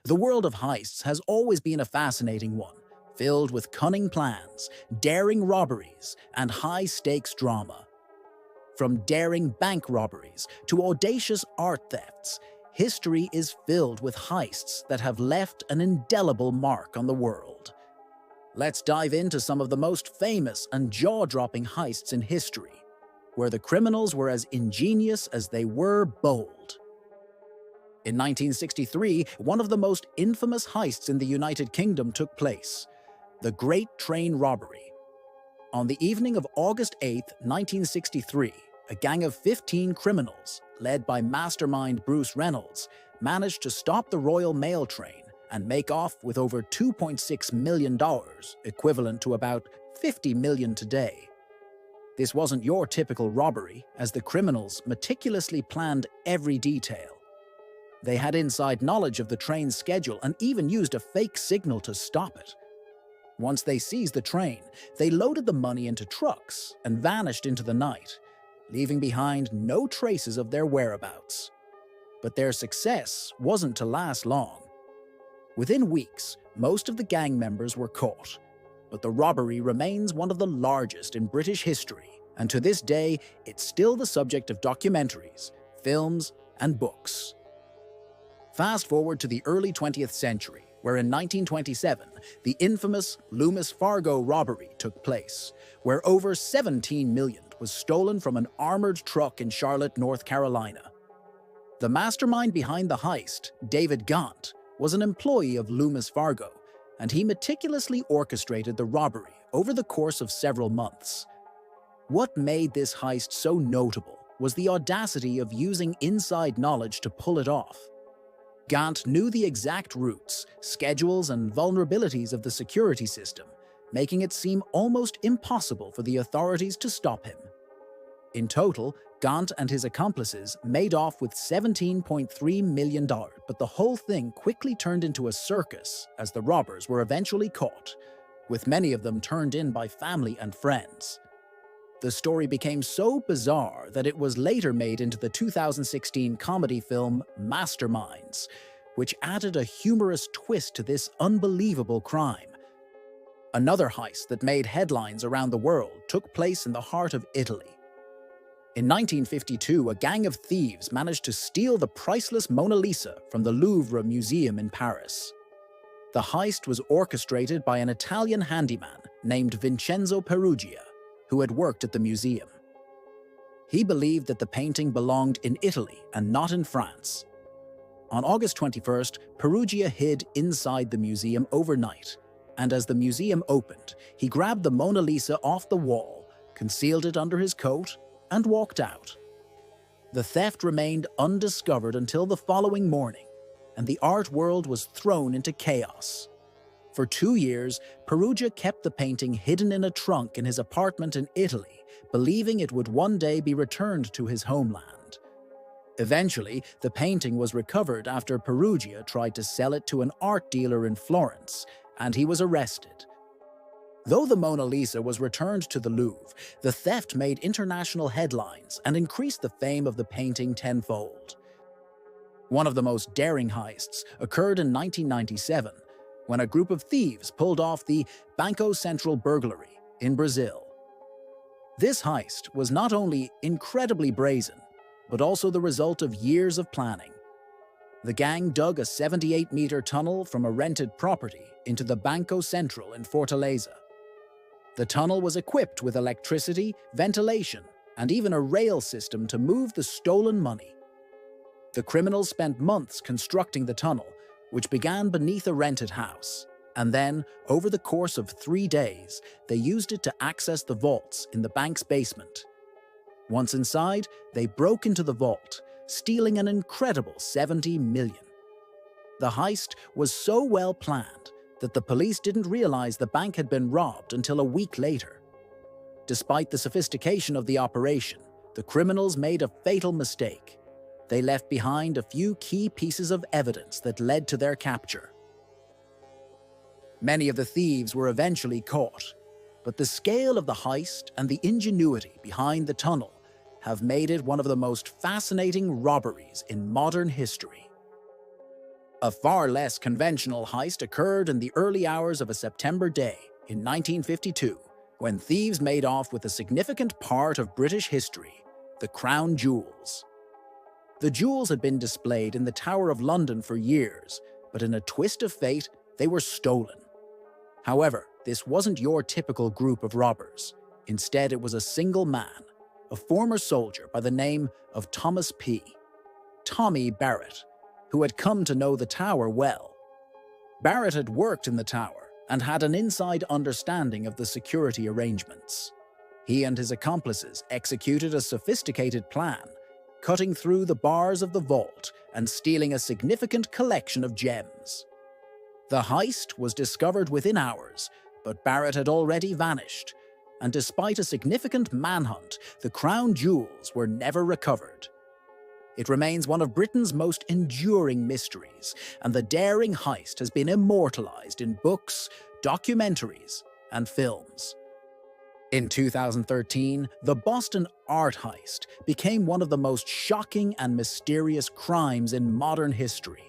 The world of heists has always been a fascinating one, filled with cunning plans, daring robberies, and high-stakes drama. From daring bank robberies to audacious art thefts, history is filled with heists that have left an indelible mark on the world. Let's dive into some of the most famous and jaw-dropping heists in history, where the criminals were as ingenious as they were bold. In 1963, one of the most infamous heists in the United Kingdom took place, the Great Train Robbery. On the evening of August 8, 1963, a gang of 15 criminals, led by mastermind Bruce Reynolds, managed to stop the Royal Mail train and make off with over $2.6 million, equivalent to about $50 million today. This wasn't your typical robbery, as the criminals meticulously planned every detail. They had inside knowledge of the train's schedule and even used a fake signal to stop it. Once they seized the train, they loaded the money into trucks and vanished into the night, leaving behind no traces of their whereabouts. But their success wasn't to last long. Within weeks, most of the gang members were caught, but the robbery remains one of the largest in British history, and to this day, it's still the subject of documentaries, films, and books. Fast forward to the early 20th century, where in 1927, the infamous Loomis Fargo robbery took place, where over $17 million was stolen from an armored truck in Charlotte, North Carolina. The mastermind behind the heist, David Gaunt, was an employee of Loomis Fargo, and he meticulously orchestrated the robbery over the course of several months. What made this heist so notable was the audacity of using inside knowledge to pull it off. Gaunt knew the exact routes, schedules, and vulnerabilities of the security system, making it seem almost impossible for the authorities to stop him. In total, Gaunt and his accomplices made off with $17.3 million, but the whole thing quickly turned into a circus as the robbers were eventually caught, with many of them turned in by family and friends. The story became so bizarre that it was later made into the 2016 comedy film Masterminds, which added a humorous twist to this unbelievable crime. Another heist that made headlines around the world took place in the heart of Italy. In 1952, a gang of thieves managed to steal the priceless Mona Lisa from the Louvre Museum in Paris. The heist was orchestrated by an Italian handyman named Vincenzo Peruggia, who had worked at the museum. He believed that the painting belonged in Italy and not in France. On August 21st, Peruggia hid inside the museum overnight, and as the museum opened, he grabbed the Mona Lisa off the wall, concealed it under his coat, and walked out. The theft remained undiscovered until the following morning, and the art world was thrown into chaos. For 2 years, Peruggia kept the painting hidden in a trunk in his apartment in Italy, believing it would one day be returned to his homeland. Eventually, the painting was recovered after Peruggia tried to sell it to an art dealer in Florence, and he was arrested. Though the Mona Lisa was returned to the Louvre, the theft made international headlines and increased the fame of the painting tenfold. One of the most daring heists occurred in 1997, when a group of thieves pulled off the Banco Central Burglary in Brazil. This heist was not only incredibly brazen, but also the result of years of planning. The gang dug a 78-meter tunnel from a rented property into the Banco Central in Fortaleza. The tunnel was equipped with electricity, ventilation, and even a rail system to move the stolen money. The criminals spent months constructing the tunnel, which began beneath a rented house, and then, over the course of 3 days, they used it to access the vaults in the bank's basement. Once inside, they broke into the vault, stealing an incredible $70 million. The heist was so well planned that the police didn't realize the bank had been robbed until a week later. Despite the sophistication of the operation, the criminals made a fatal mistake. They left behind a few key pieces of evidence that led to their capture. Many of the thieves were eventually caught, but the scale of the heist and the ingenuity behind the tunnel have made it one of the most fascinating robberies in modern history. A far less conventional heist occurred in the early hours of a September day in 1952, when thieves made off with a significant part of British history, the Crown Jewels. The jewels had been displayed in the Tower of London for years, but in a twist of fate, they were stolen. However, this wasn't your typical group of robbers. Instead, it was a single man, a former soldier by the name of Thomas P. Tommy Barrett, who had come to know the tower well. Barrett had worked in the tower and had an inside understanding of the security arrangements. He and his accomplices executed a sophisticated plan, cutting through the bars of the vault and stealing a significant collection of gems. The heist was discovered within hours, but Barrett had already vanished, and despite a significant manhunt, the crown jewels were never recovered. It remains one of Britain's most enduring mysteries, and the daring heist has been immortalized in books, documentaries, and films. In 2013, the Boston art heist became one of the most shocking and mysterious crimes in modern history.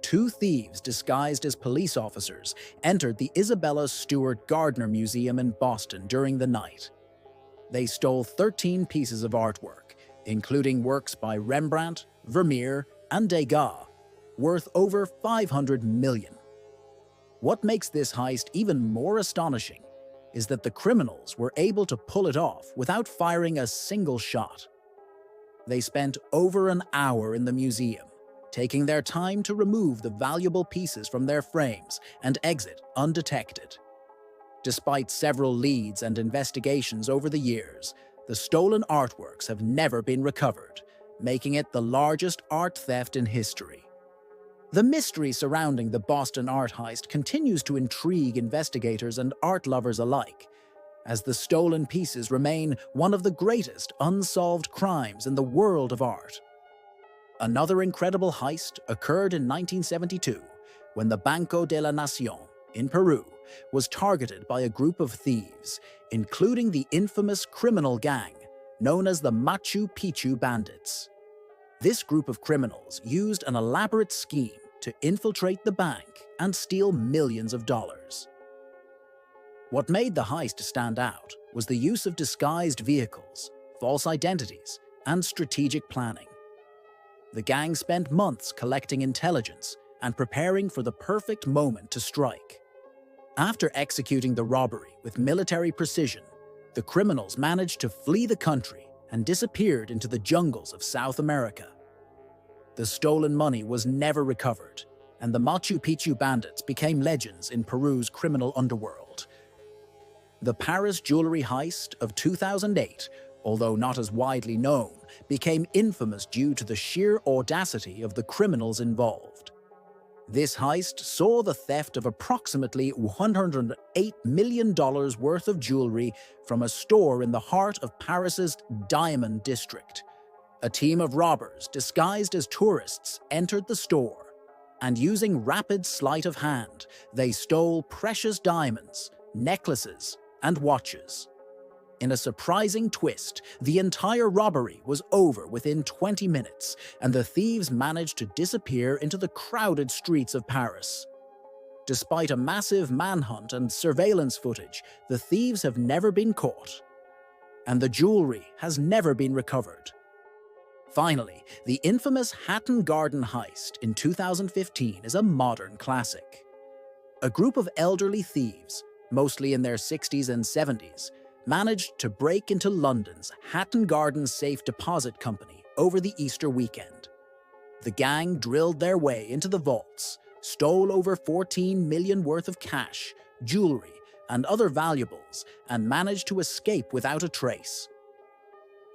Two thieves disguised as police officers entered the Isabella Stewart Gardner Museum in Boston during the night. They stole 13 pieces of artwork, including works by Rembrandt, Vermeer, and Degas, worth over $500 million. What makes this heist even more astonishing is that the criminals were able to pull it off without firing a single shot. They spent over an hour in the museum, taking their time to remove the valuable pieces from their frames and exit undetected. Despite several leads and investigations over the years, the stolen artworks have never been recovered, making it the largest art theft in history. The mystery surrounding the Boston art heist continues to intrigue investigators and art lovers alike, as the stolen pieces remain one of the greatest unsolved crimes in the world of art. Another incredible heist occurred in 1972, when the Banco de la Nación in Peru was targeted by a group of thieves, including the infamous criminal gang known as the Machu Picchu Bandits. This group of criminals used an elaborate scheme to infiltrate the bank and steal millions of dollars. What made the heist stand out was the use of disguised vehicles, false identities, and strategic planning. The gang spent months collecting intelligence and preparing for the perfect moment to strike. After executing the robbery with military precision, the criminals managed to flee the country and disappeared into the jungles of South America. The stolen money was never recovered, and the Machu Picchu bandits became legends in Peru's criminal underworld. The Paris jewelry heist of 2008, although not as widely known, became infamous due to the sheer audacity of the criminals involved. This heist saw the theft of approximately $108 million worth of jewelry from a store in the heart of Paris's Diamond District. A team of robbers disguised as tourists entered the store, and using rapid sleight of hand, they stole precious diamonds, necklaces, and watches. In a surprising twist, the entire robbery was over within 20 minutes, and the thieves managed to disappear into the crowded streets of Paris. Despite a massive manhunt and surveillance footage, the thieves have never been caught, and the jewelry has never been recovered. Finally, the infamous Hatton Garden heist in 2015 is a modern classic. A group of elderly thieves, mostly in their 60s and 70s, managed to break into London's Hatton Garden Safe Deposit Company over the Easter weekend. The gang drilled their way into the vaults, stole over $14 million worth of cash, jewelry, and other valuables, and managed to escape without a trace.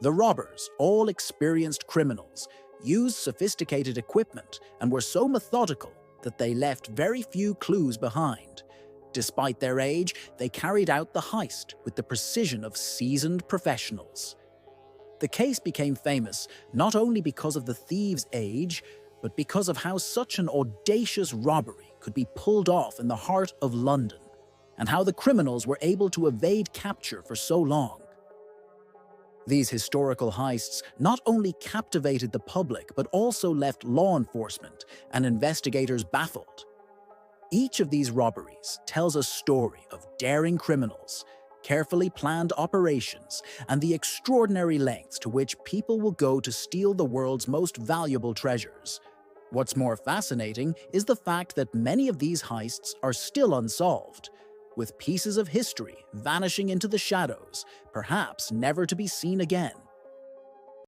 The robbers, all experienced criminals, used sophisticated equipment and were so methodical that they left very few clues behind. Despite their age, they carried out the heist with the precision of seasoned professionals. The case became famous not only because of the thieves' age, but because of how such an audacious robbery could be pulled off in the heart of London, and how the criminals were able to evade capture for so long. These historical heists not only captivated the public but also left law enforcement and investigators baffled. Each of these robberies tells a story of daring criminals, carefully planned operations, and the extraordinary lengths to which people will go to steal the world's most valuable treasures. What's more fascinating is the fact that many of these heists are still unsolved, with pieces of history vanishing into the shadows, perhaps never to be seen again.